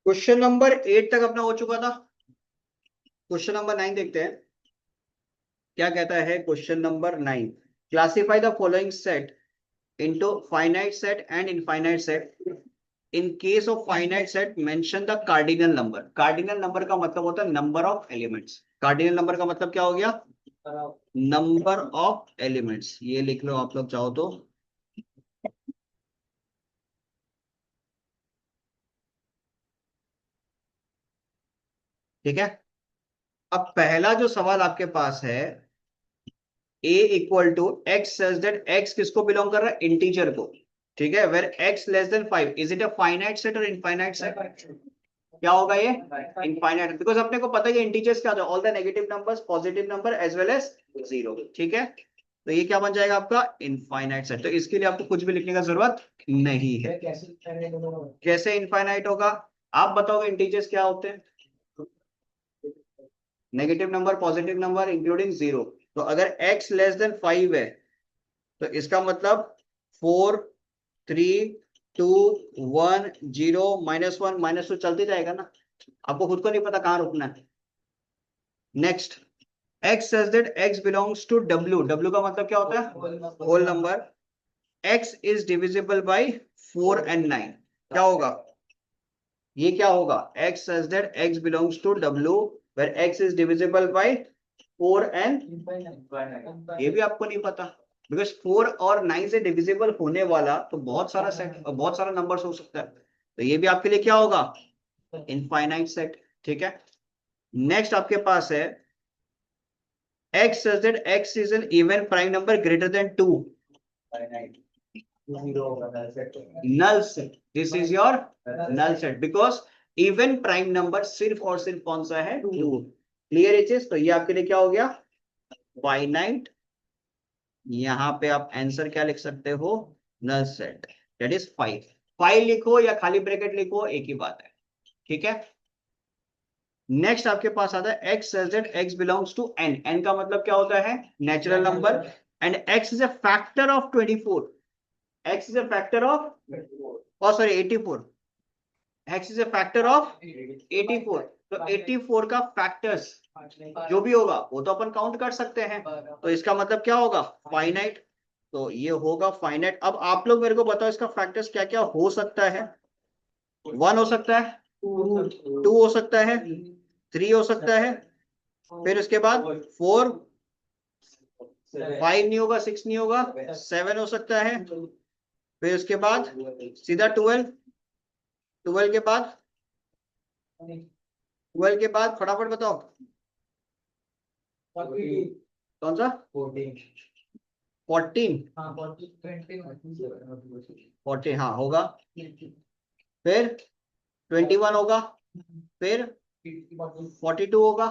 Question number 8 तक अपना हो चुका था। क्वेश्चन नंबर 9 देखते हैं क्या कहता है। Question number 9, classify the following set into finite set and infinite set. In case of finite set mention the cardinal number. Cardinal number का मतलब होता है number of elements. Cardinal number का मतलब क्या हो गया? Number of elements. ये लिख लो आप लोग चाहो तो। ठीक है। अब पहला जो सवाल आपके पास है, a equal to x such that x किसको बिलोंग कर रहा है? इंटीजर को। ठीक है। Where x less than 5, is it a finite set और इनफाइनाइट सेट? क्या होगा ये? इनफाइनाइट, बिकॉज अपने को पता है कि इंटीजर्स क्या होता है, all the negative numbers, positive number as well as zero. ठीक है। तो ये क्या बन जाएगा आपका? Infinite set. तो इसके लिए आपको कुछ भी लिखने का जरूरत नहीं है। कैसे इनफाइनाइट होगा? आप बताओगे इंटीजर्स क्या होते हैं? Negative number, positive number including zero. तो अगर x लेस देन 5 है तो इसका मतलब 4, 3, 2, 1, 0, -1, -2 चलते जाएगा ना। आपको खुद को नहीं पता कहाँ रुकना है। Next, x says that x belongs to w। w का मतलब क्या होता है? Whole number. x is divisible by 4 and 9। क्या होगा? ये क्या होगा? x says that x belongs to w where x is divisible by 4 and ये भी आपको नहीं पता, बिकॉज 4 और 9 से डिविजिबल होने वाला तो बहुत सारा सेट, बहुत सारा नंबर्स हो सकता है। तो ये भी आपके लिए क्या होगा? Infinite set. ठीक है। नेक्स्ट आपके पास है x says that x is an even prime number greater than 2। Null set. This is your null set because even prime number सिर्फ और सिर्फ कौन सा है? 2। क्लियर एचेस? तो ये आपके लिए क्या हो गया? फाइनाइट। यहां पे आप आंसर क्या लिख सकते हो? Null set, that is 5। 5 लिखो या खाली ब्रैकेट लिखो, एक ही बात है। ठीक है। नेक्स्ट आपके पास आता है x says that x belongs to n। n का मतलब क्या होता है? Natural number. And x is a factor of 24। x is a factor of, oh sorry, 84। x is a factor of 84। तो 84 का फैक्टर्स जो भी होगा वो तो अपन काउंट कर सकते हैं। तो इसका मतलब क्या होगा? फाइनाइट। तो ये होगा फाइनाइट। अब आप लोग मेरे को बताओ इसका फैक्टर्स क्या क्या हो सकता है? 1 हो सकता है, 2 हो सकता है, 3 हो सकता है, फिर उसके बाद 4, 5 नहीं होगा, 6 नहीं होगा, 7 हो सकता है, फिर उसके बाद सीधा 12। 12 के बाद, 12 के बाद फटाफट बताओ कौन सा? 14। 40 हाँ होगा। फिर 21 होगा, फिर 42 होगा,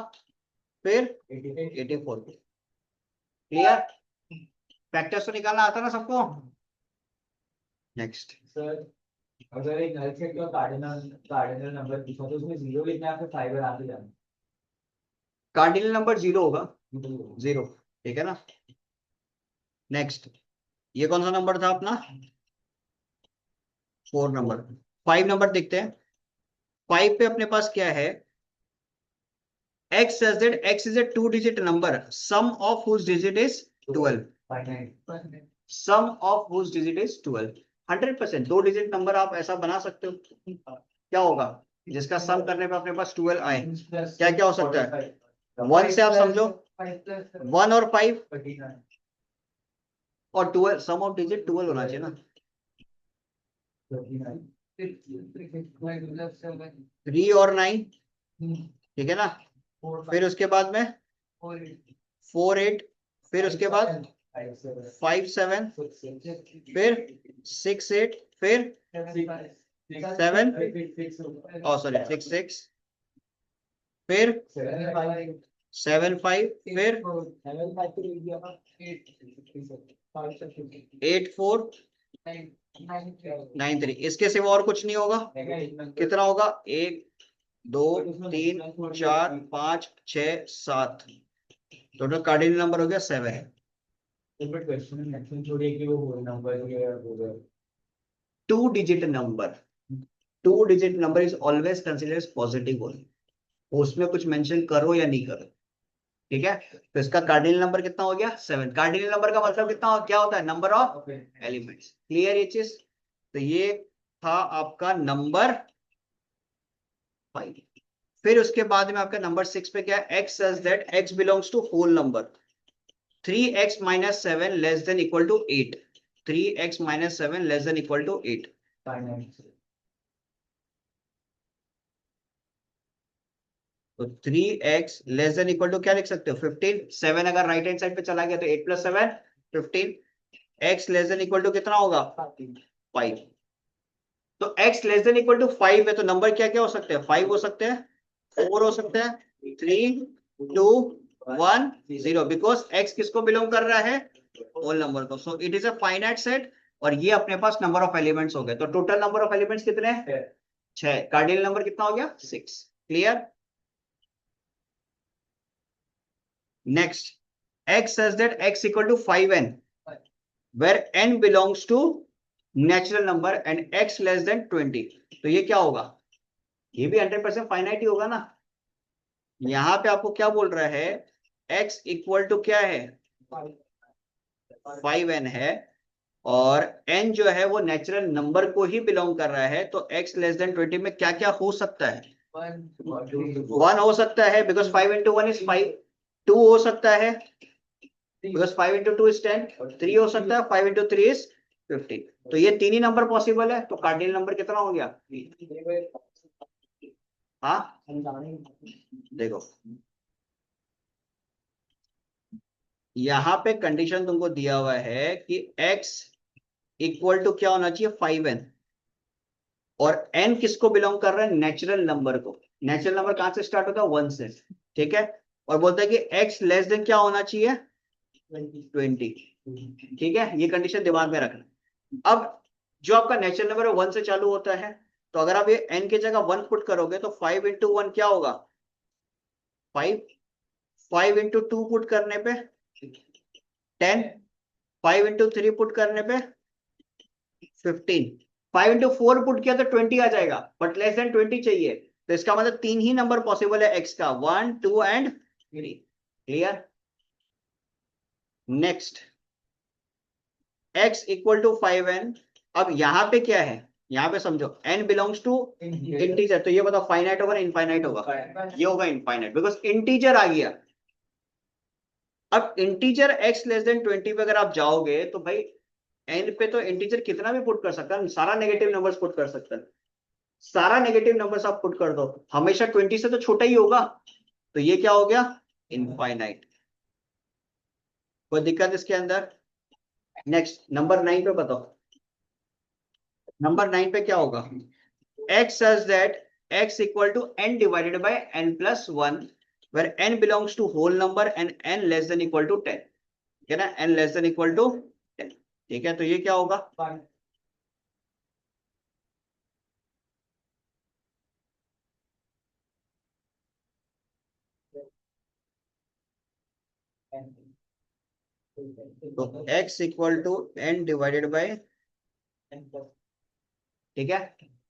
फिर 84। क्लियर? फैक्टर्स तो निकालना आता ना सबको। नेक्स्ट सर, अगर एक नल सेट का कार्डिनल कार्डिनल नंबर पूछा तो उसमें जीरो लिखना है, फिर 5 आगे जाना। कार्डिनल नंबर 0 होगा, 0। ठीक है ना। नेक्स्ट, ये कौन सा नंबर था अपना? 4 नंबर। 5 नंबर देखते हैं। 5 पे अपने पास क्या है? x says that x is a 2-digit number, sum of whose digit is 12। sum of whose digit is 12। 100% 2 digit number आप ऐसा बना सकते हो। क्या होगा जिसका सम करने पे अपने पास 12 आए? क्या क्या हो सकता है? 1 से आप समझो, 1 और 5 और 12, सम ऑफ डिजिट 12 होना चाहिए ना। 3 और 9। ठीक है ना। फिर उसके बाद में 4, 8, फिर उसके बाद 5, 7, फिर 6, 8, फिर 7, oh sorry 6, 6, फिर 7, 5, फिर 8, 4, 9, 3। इसके सिवा और कुछ नहीं होगा। कितना होगा? 1, 2, 3, 4, 5, 6, 7। टोटल कार्डिनल नंबर हो गया 7। क्वेश्चन छोड़िए कि वो number 2 digit number 2 digit number is always considered positive only, उसमें कुछ मेंशन करो या नहीं करो, ठीक है। तो इसका कार्डिनल नंबर कितना हो गया 7। कार्डिनल नंबर का मतलब कितना क्या होता है, नंबर ऑफ एलिमेंट्स। क्लियर ये चीज। तो ये था आपका नंबर 5। फिर उसके बाद में आपका नंबर 6 पे क्या है, x says that x belongs to whole number 3x minus 7 less than equal to 8, 3x minus 7 less than equal to 8। तो 3x less than equal to क्या लिख सकते हो 15, 7 अगर राइट हैंड साइड पे चला गया तो 8 प्लस 7 15, x less than equal to कितना होगा 5। तो x less than equal to 5 है तो नंबर क्या क्या हो सकते हैं, 5 हो सकते हैं, 4 हो सकते हैं, 3 2 1 0, बिकॉज x किसको बिलोंग कर रहा है, होल नंबर को। So it is a finite set और ये अपने पास नंबर ऑफ एलिमेंट्स हो गए। तो टोटल नंबर ऑफ एलिमेंट्स कितने हैं 6, कार्डिनल नंबर कितना हो गया 6। Clear. Next, x says that x equal to 5n, where n belongs to natural number and x less than 20। तो ये क्या होगा, ये भी 100% फाइनाइट ही होगा ना। यहां पे आपको क्या बोल रहा है, x इक्वल टू क्या है 5n है और n जो है वो नेचुरल नंबर को ही बिलोंग कर रहा है। तो x लेस देन 20 में क्या क्या हो सकता है, 1 हो सकता है बिकॉज 5 into 1 is 5, 2 हो सकता है because 5 into 2 is 10, 3 हो सकता है 5 into 3 is 15। तो ये तीन ही नंबर पॉसिबल है। तो कार्डिनल नंबर कितना हो गया, हाँ देखो यहाँ पे कंडीशन तुमको दिया हुआ है कि x इक्वल टू क्या होना चाहिए 5n और n किसको बिलोंग कर रहा है, नेचुरल नंबर को। नेचुरल नंबर कहां से स्टार्ट होता है 1 से, ठीक है। और बोलता है कि x लेस देन क्या होना चाहिए 20, ठीक है। ये कंडीशन दिमाग में रखना। अब जो आपका नेचुरल नंबर है 1 से चालू होता है, तो अगर आप ये n की जगह 1 पुट करोगे तो 5 into 1 क्या होगा 5, 5 into 2 पुट करने पे 10, 5 into 3 पुट करने पे 15, 5 into 4 पुट किया तो 20 आ जाएगा, बट लेस देन 20 चाहिए। तो इसका मतलब तीन ही नंबर पॉसिबल है x का, 1 2 and 3। Clear. Next, x equal to 5n। अब यहां पे क्या है, यहां पे समझो n बिलोंग्स टू इंटीजर, तो ये बताओ फाइनाइट होगा इनफाइनाइट होगा, ये होगा इनफाइनाइट बिकॉज इंटीजर आ गया। अब इंटीजर x लेस देन 20 पे अगर आप जाओगे तो भाई n पे तो इंटीजर कितना भी पुट कर सकता है, सारा नेगेटिव नंबर्स पुट कर सकता है, सारा नेगेटिव नंबर्स आप पुट कर दो, हमेशा 20 से तो छोटा ही होगा। तो ये क्या हो गया इनफाइनाइट। कोई दिक्कत इसके अंदर। नेक्स्ट नंबर 9 पे बताओ, नंबर 9 पे क्या होगा, x says that x equal to n divided by n plus 1 where n belongs to whole number and n less than equal to 10, ठीक है ना, n less than equal to 10, ठीक है। तो ये क्या होगा तो x equal to n divided by, ठीक है।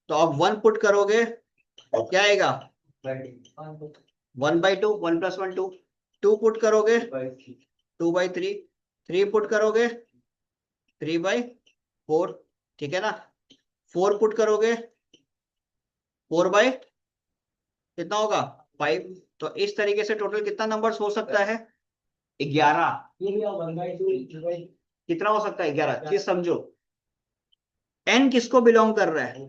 तो आप 1 पुट करोगे तो क्या आएगा 1/2, 1 + 1 2, 2 पुट करोगे 2/3, 3 पुट करोगे 3/4, ठीक है ना। 4 पुट करोगे 4/ कितना होगा 5। तो इस तरीके से टोटल कितना नंबर्स हो सकता है 11। कितना हो सकता है 11, चीज समझो। n किसको बिलोंग कर रहा है,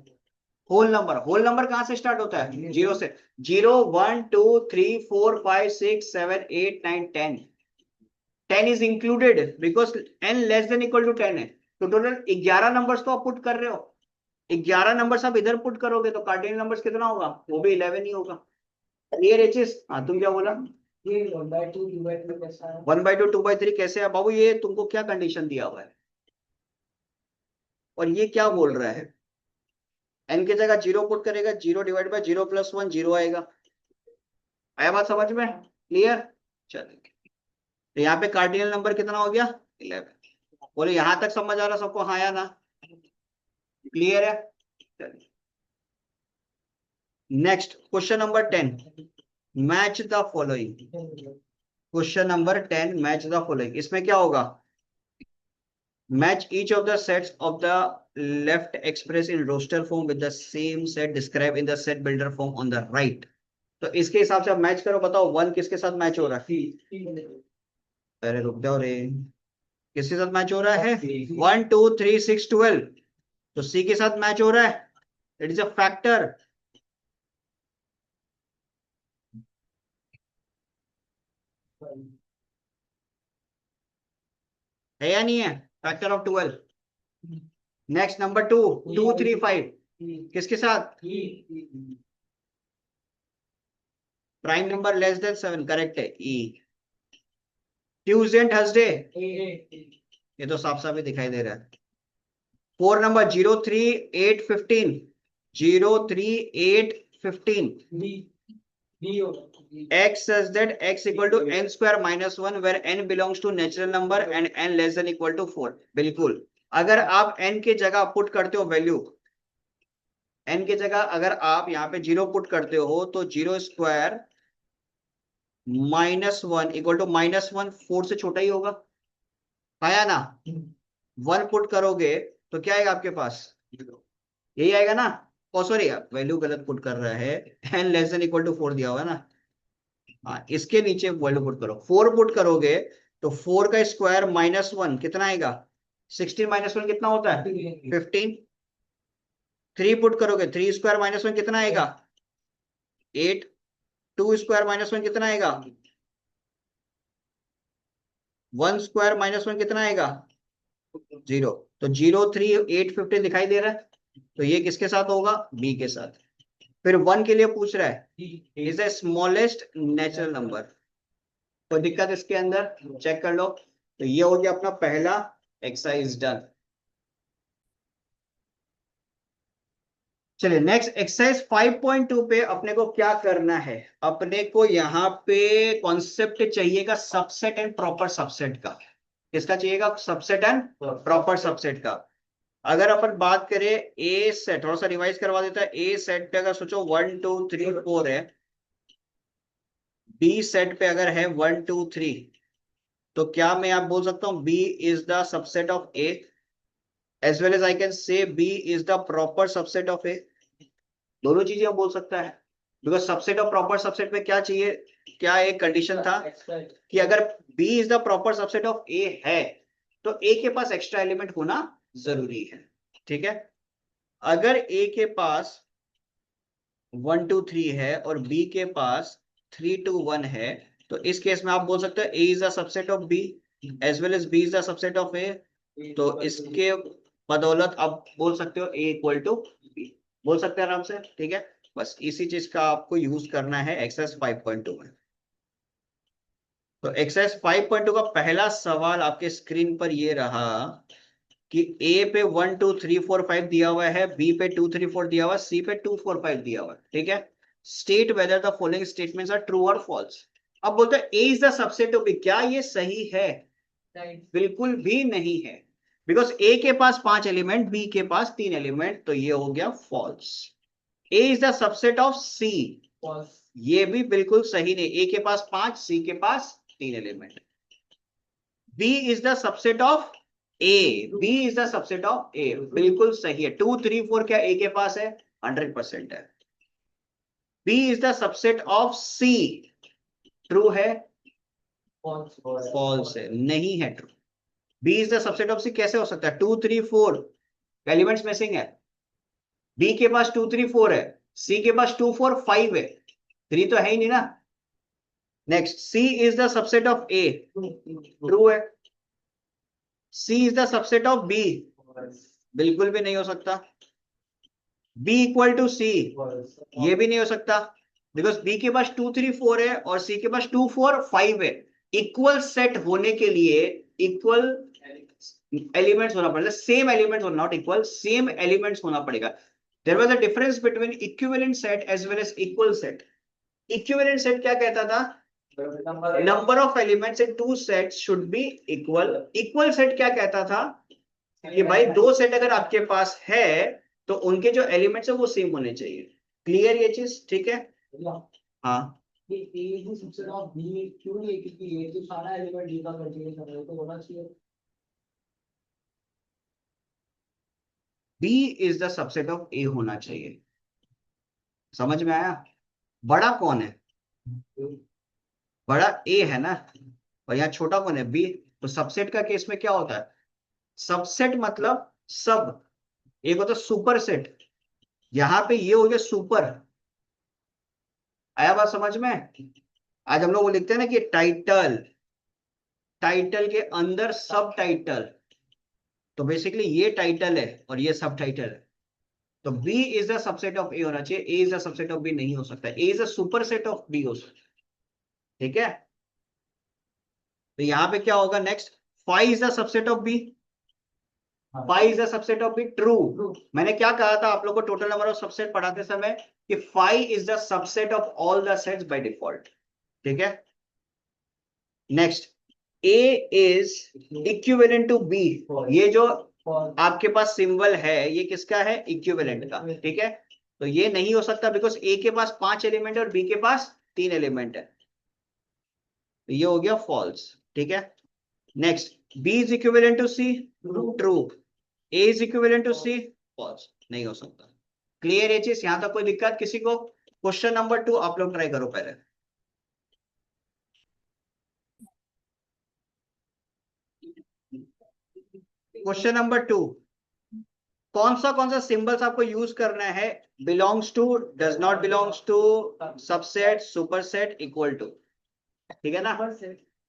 होल नंबर। होल नंबर कहां से स्टार्ट होता है, 0 से। 0 1 2 3 4 5 6 7 8 9 10, 10 is included because n less than equal to 10 है। तो टोटल 11 नंबर्स तो आप पुट कर रहे हो, 11 नंबर्स आप इधर पुट करोगे तो कार्डिनल नंबर्स कितना होगा, वो भी 11 ही होगा। Clear aches. हाँ तुम क्या बोला, 1/2 2/3 कैसे है बाबू, ये तुमको क्या कंडीशन दिया हुआ है और ये क्या बोल रहा है, n की जगह 0 पुट करेगा, 0 डिवाइड बाय 0 + 1 0 आएगा। आया बात समझ में, क्लियर। चलिए तो यहाँ पे कार्डिनल नंबर कितना हो गया 11। बोले यहां तक समझ आ रहा सबको, हाँ या ना, क्लियर है। चलिए next question number 10, match the following. Question number 10, match the following. इसमें क्या होगा? Match each of the sets of the left express in roster form with the same set describe in the set builder form on the right. तो इसके हिसाब से आप match करो, बताओ वन किसके साथ मैच हो रहा है? अरे रुक जाओ रे, किसके साथ मैच हो रहा है? 1 2 3 6 12, तो सी के साथ मैच हो रहा है। It is a factor. है या नहीं है? Factor of 12। नेक्स्ट नंबर 2, 2 3 5 किसके साथ? Prime number less than 7, correct है, ई। ट्यूसडे एंड थर्सडे, ये तो साफ साफ ही दिखाई दे रहा है। 4 number 0 3 8 15, 0 3 8 15, x such that x equal to n square minus 1 where n belongs to natural number and n less than equal to 4। बिल्कुल, अगर आप n के जगह पुट करते हो वैल्यू, n के जगह अगर आप यहाँ पे 0 पुट करते हो तो 0 स्क्वायर -1 इक्वल टू -1 4 से छोटा ही होगा, आया ना? 1 पुट करोगे तो क्या आएगा आपके पास? यही आएगा ना? ओ सॉरी, वैल्यू गलत पुट कर रहा है, n less than equal to 4 दिया हुआ है ना। हाँ, इसके नीचे वैल्यू पुट करो, 4 पुट करोगे तो 4 का स्क्वायर -1 कितना आएगा? 16 -1 कितना होता है? 15। 3 पुट करोगे, 3 स्क्वायर -1 कितना आएगा? 8। 2 स्क्वायर -1 कितना आएगा? 1 स्क्वायर -1 कितना आएगा? 0। तो 0 3 8 15 दिखाई दे रहा है, तो ये किसके साथ होगा? बी के साथ। फिर 1 के लिए पूछ रहा है, is the smallest natural number. कोई दिक्कत इसके अंदर? चेक कर लो। तो ये हो गया अपना पहला एक्सरसाइज डन। चलिए नेक्स्ट एक्सरसाइज 5.2 पे अपने को क्या करना है? अपने को यहाँ पे कॉन्सेप्ट चाहिएगा सबसेट एंड प्रॉपर सबसेट का। किसका चाहिएगा? सबसेट एंड प्रॉपर सबसेट का। अगर अपन बात करें ए सेट, थोड़ा सा रिवाइज करवा देता है। ए सेट पे अगर सोचो 1 2 3 4 है, बी सेट पे अगर है 1 2 3, तो क्या मैं आप बोल सकता हूं B is the subset of A, as well as I can say B is the proper subset of A. दोनों चीजें हम बोल सकता है, बिकॉज सबसेट और प्रॉपर सबसेट में क्या चाहिए, क्या एक कंडीशन था कि अगर B is the proper subset of A है तो ए के पास एक्स्ट्रा एलिमेंट होना जरूरी है। ठीक है, अगर ए के पास 1 2 3 है और बी के पास 3 2 1 है, तो इस केस में आप बोल सकते हो A is the subset of B as well as B is the subset of A. तो इसके बदौलत आप बोल सकते हो ए इक्वल टू बी, बोल सकते हैं आराम से। ठीक है, बस इसी चीज का आपको यूज करना है एक्सरसाइज 5.2 में। तो एक्सरसाइज 5.2 का पहला सवाल आपके स्क्रीन पर ये रहा कि ए पे 1 2 3 4 5 दिया हुआ है, बी पे 2 3 4 दिया हुआ है, सी पे 2 4 5 दिया हुआ है। ठीक है, state whether the following statements are true और फॉल्स। अब बोलते हैं A is the subset of B, क्या ये सही है? बिल्कुल भी नहीं है, बिकॉज ए के पास 5 एलिमेंट, बी के पास 3 एलिमेंट, तो ये हो गया false. A is the subset of C, ये भी बिल्कुल सही नहीं, ए के पास 5, सी के पास 3 element. B is the subset of A, B is the subset of A, बिल्कुल सही है। 2 3 4 क्या ए के पास है? 100% है। B is the subset of C, true है? फॉल्स है, नहीं है true. B is the subset of C कैसे हो सकता है? 2 3 4 एलिमेंट्स मिसिंग है, बी के पास 2 3 4 है, सी के पास 2 4 5 है, 3 तो है ही नहीं ना। Next, C is the subset of A, true है। C is the subset of B, बिल्कुल भी नहीं हो सकता। बी इक्वल टू सी, ये भी नहीं हो सकता, बिकॉज बी के पास 2 3 4 है और सी के पास 2 4 5 है। इक्वल सेट होने के लिए इक्वल एलिमेंट्स होना पड़ेगा, सेम एलिमेंट्स होना, नॉट इक्वल, सेम एलिमेंट्स होना पड़ेगा। There was a difference between equivalent set as well as equal set. Equivalent set क्या कहता था? Number of elements in two sets should be equal. Equal set क्या कहता था कि भाई दो सेट अगर आपके पास है तो उनके जो एलिमेंट्स है वो सेम होने चाहिए। क्लियर ये चीज, ठीक है। हाँ ये A is the subset of B क्यों नहीं, क्योंकि A तो सारा एलिमेंट D का कंटीन्यूअस है, तो होना चाहिए। B is the subset of A होना चाहिए, समझ में आया। बड़ा कौन है, बड़ा A है ना, और यहाँ छोटा कौन है, B। तो सबसेट का केस में क्या होता है, सबसेट मतलब सब, एक होता है सुपर सेट, यहाँ पे ये हो गया सुपर। आया बात समझ में। आज हम लोग वो लिखते हैं ना कि टाइटल, टाइटल के अंदर सब टाइटल, तो बेसिकली ये टाइटल है और ये सब टाइटल है। तो B is the subset of A होना चाहिए, A is the subset of B नहीं हो सकता, A is the super set of B हो सकता है, ठीक है। तो यहाँ पे क्या होगा next, five is the subset of B, five is the subset of B, true. मैंने क्या कहा था आप लोग को टोटल नंबर ऑफ सबसेट पढ़ाते समय, कि five is the subset of all the sets by default, ठीक है। Next, A is equivalent to B, ये जो आपके पास सिंबल है ये किसका है, इक्विवेलेंट का, ठीक है। तो ये नहीं हो सकता बिकॉज A के पास 5 एलिमेंट है और B के पास 3 एलिमेंट है, तो ये हो गया फॉल्स, ठीक है। Next, B is equivalent to C, true. A is equivalent to C, false, नहीं हो सकता। क्लियर है चीज, यहां तक कोई दिक्कत किसी को। क्वेश्चन नंबर 2 आप लोग ट्राई करो पहले। क्वेश्चन नंबर 2, कौन सा सिंबल्स आपको यूज करना है, belongs to, does not belongs to, subset, superset, equal to, ठीक है ना,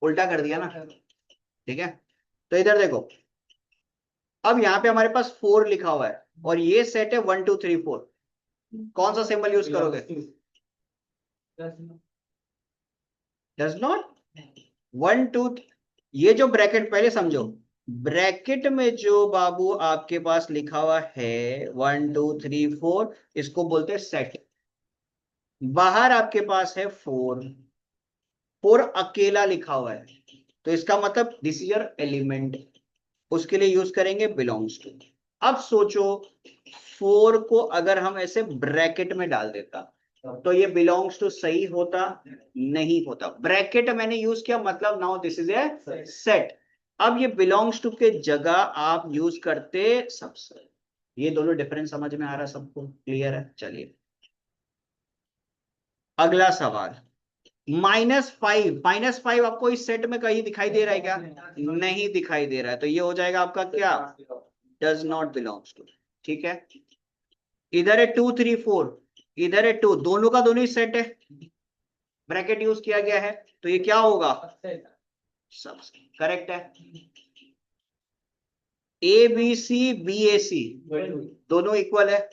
उल्टा कर दिया ना, ठीक है। तो इधर देखो, अब यहाँ पे हमारे पास 4 लिखा हुआ है और ये सेट है 1 2 3 4, कौन सा सिंबल यूज करोगे, डज नॉट, 1 2, ये जो ब्रैकेट पहले समझो, ब्रैकेट में जो बाबू आपके पास लिखा हुआ है 1 2 3 4, इसको बोलते हैं सेट। बाहर आपके पास है 4, 4 अकेला लिखा हुआ है, तो इसका मतलब दिस इज योर एलिमेंट, उसके लिए यूज करेंगे बिलोंग्स टू। अब सोचो 4 को अगर हम ऐसे ब्रैकेट में डाल देता तो ये बिलोंग्स टू सही होता, नहीं होता। ब्रैकेट मैंने यूज किया मतलब now this is a set. अब ये बिलोंग्स टू के जगह आप यूज करते सबसे। ये दोनों डिफरेंस समझ में आ रहा है सबको, क्लियर है। चलिए अगला सवाल, -5 आपको इस सेट में कहीं दिखाई दे रहा है क्या, नहीं दिखाई दे रहा है, तो ये हो जाएगा आपका क्या, डज नॉट बिलोंग्स टू, ठीक है। इधर है 2 3 4, इधर है 2, दोनों का दोनों ही सेट है, ब्रैकेट यूज किया गया है, तो ये क्या होगा, सब करेक्ट है। ABC दोनों इक्वल है,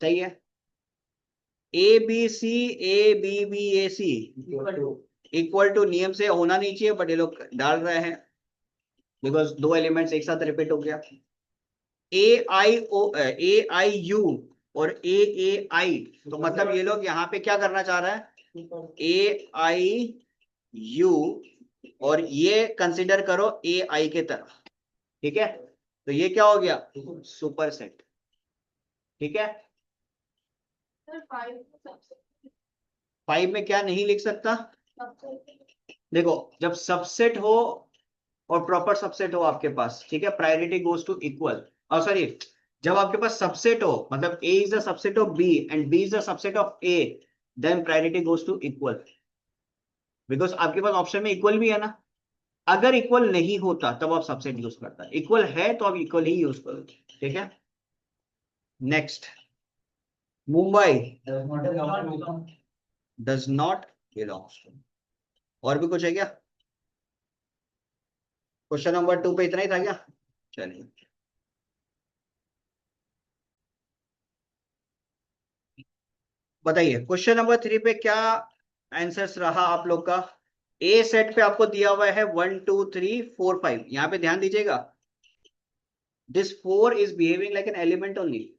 सही है। ABCABBAC इक्वल टू, नियम से होना नहीं चाहिए बट ये लोग डाल रहे हैं बिकॉज 2 एलिमेंट्स एक साथ रिपीट हो गया। AIU और AAI, तो मतलब ये लोग यहाँ पे क्या करना चाह रहा है, AIU और ये कंसिडर करो AI के तरफ, ठीक है। तो ये क्या हो गया, सुपर सेट, ठीक है। 5 में क्या नहीं लिख सकता, देखो जब सबसेट हो और प्रॉपर सबसेट हो आपके पास, ठीक है, प्रायोरिटी गोज टू इक्वल, और सॉरी, जब आपके पास सबसेट हो मतलब A is the subset of B and B is the subset of A, then priority goes to equal, because आपके पास ऑप्शन में इक्वल भी है ना। अगर इक्वल नहीं होता तब आप सबसेट यूज करता, इक्वल है तो आप इक्वल ही यूज करो, ठीक है। Next, Mumbai does not belongs to, और भी कुछ है क्या, क्वेश्चन नंबर 2 पे इतना ही था क्या, चलिए बताइए क्वेश्चन नंबर 3 पे क्या आंसर्स रहा आप लोग का। ए सेट पे आपको दिया हुआ है 1 2 3 4 5, यहाँ पे ध्यान दीजिएगा, this 4 is behaving like an element only.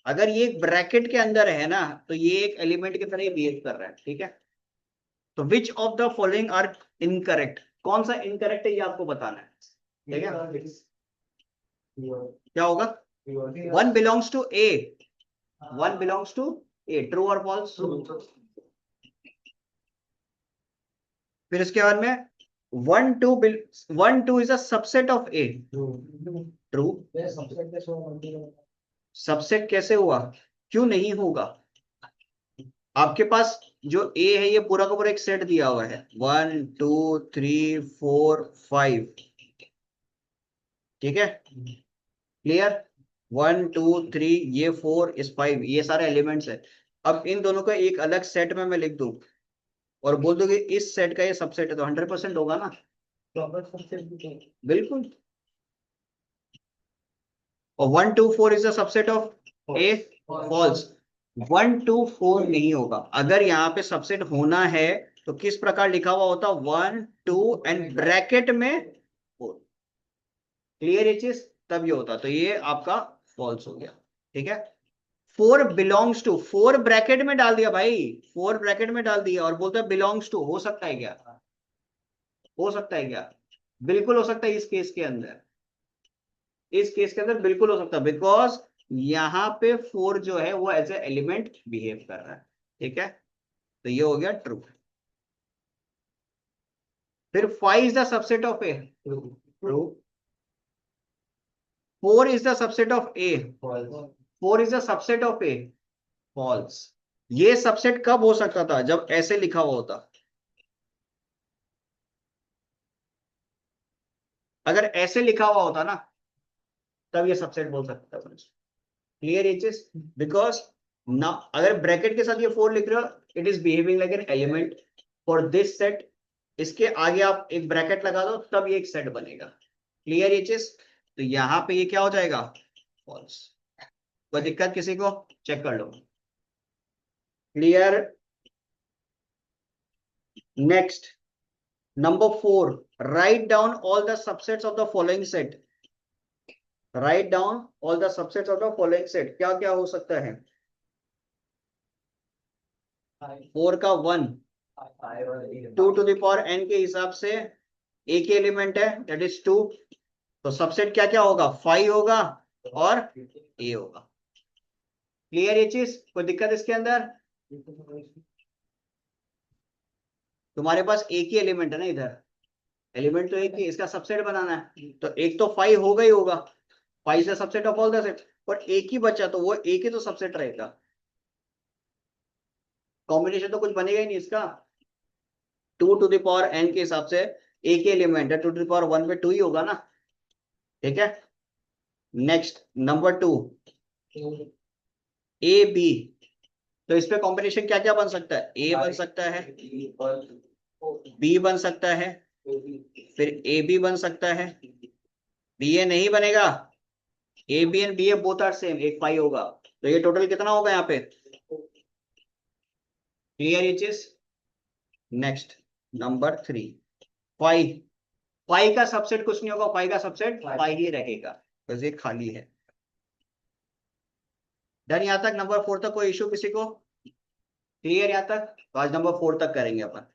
अगर ये एक ब्रैकेट के अंदर है ना तो ये एक एलिमेंट की तरह ही बिहेव कर रहा है, ठीक है। तो which of the following are incorrect, कौन सा इनकरेक्ट है ये आपको बताना है, ठीक है। क्या होगा, 1 belongs to A, 1 belongs to A, true और फॉल्स? फिर इसके बाद में 1 2 is a subset of A, true. Subset कैसे हुआ? क्यों नहीं होगा? आपके पास जो ए है ये पूरा का पूरा एक सेट दिया हुआ है, 1 2 3 4 5, ठीक है, क्लियर? 1 2 3, ये 4 इस 5, ये सारे एलिमेंट्स है। अब इन दोनों का एक अलग सेट में मैं लिख दूं और बोल दूं कि इस सेट का ये सबसेट है, तो 100% होगा ना? बिल्कुल। और 1 2 4 is the subset of A, false. 1 2 4 नहीं होगा। अगर यहाँ पे सबसेट होना है तो किस प्रकार लिखा हुआ होता? 1 2 एंड ब्रैकेट में 4, क्लियर ये चीज? तब ये होता, तो ये आपका फॉल्स हो गया, ठीक है। 4 बिलोंग्स टू, 4 ब्रैकेट में डाल दिया भाई, 4 ब्रैकेट में डाल दिया और बोलता है बिलोंग्स टू। हो सकता है क्या? हो सकता है क्या? बिल्कुल हो सकता है इस केस के अंदर। इस केस के अंदर बिल्कुल हो सकता है, बिकॉज यहाँ पे 4 जो है वो एज ए एलिमेंट बिहेव कर रहा है, ठीक है। तो ये हो गया ट्रू। फिर 5 is the subset of A, true. 4 is the subset of A, 4 is the subset of A, false. ये सबसेट कब हो सकता था? जब ऐसे लिखा हुआ होता। अगर ऐसे लिखा हुआ होता ना, तब ये सबसेट बोल सकता था। क्लियर ये चीज? बिकॉज ना, अगर ब्रैकेट के साथ ये 4 लिख रहे हो, it is behaving like an element for this set. इसके आगे आप एक ब्रैकेट लगा दो, तब ये एक सेट बनेगा। क्लियर ये चीज? तो यहां पे ये क्या हो जाएगा? फॉल्स। कोई दिक्कत किसी को? चेक कर लो। Clear? Next, number 4, write down all the subsets of the following set. Write down all the subsets of the following set. क्या क्या हो सकता है? 4 का 1, 2 टू द पावर n के हिसाब से एक ही एलिमेंट है, दैट इज 2। तो सबसेट क्या क्या होगा? 5 होगा और a होगा। क्लियर ये चीज? कोई दिक्कत इसके अंदर? तुम्हारे पास एक ही एलिमेंट है ना इधर, एलिमेंट तो एक ही, इसका सबसेट बनाना है, तो एक तो 5 होगा ही होगा। 5 से subset of all the set, और एक ही बचा तो वो एक ही तो सबसेट रहेगा। कॉम्बिनेशन तो कुछ बनेगा ही नहीं इसका। 2 टू द पावर n के हिसाब से एक ही एलिमेंट है, 2 टू द पावर 1 पे 2 ही होगा ना, ठीक है। Next, number 2, A B. तो इस पे कॉम्बिनेशन क्या क्या बन सकता है? ए बन सकता है, बी बन सकता है, फिर ए बी बन सकता है, बी ए नहीं बनेगा। A B and B A both are same, एक 5 होगा। तो ये टोटल कितना होगा यहाँ पे? क्लियर ये चीज? Next, number 3, 5। 5 का सबसेट कुछ नहीं होगा, 5 का सबसेट 5 ही रहेगा, बस ये खाली है। डन यहाँ तक? नंबर 4 तक कोई इशू किसी को? क्लियर यहाँ तक? तो आज नंबर 4 तक करेंगे अपन।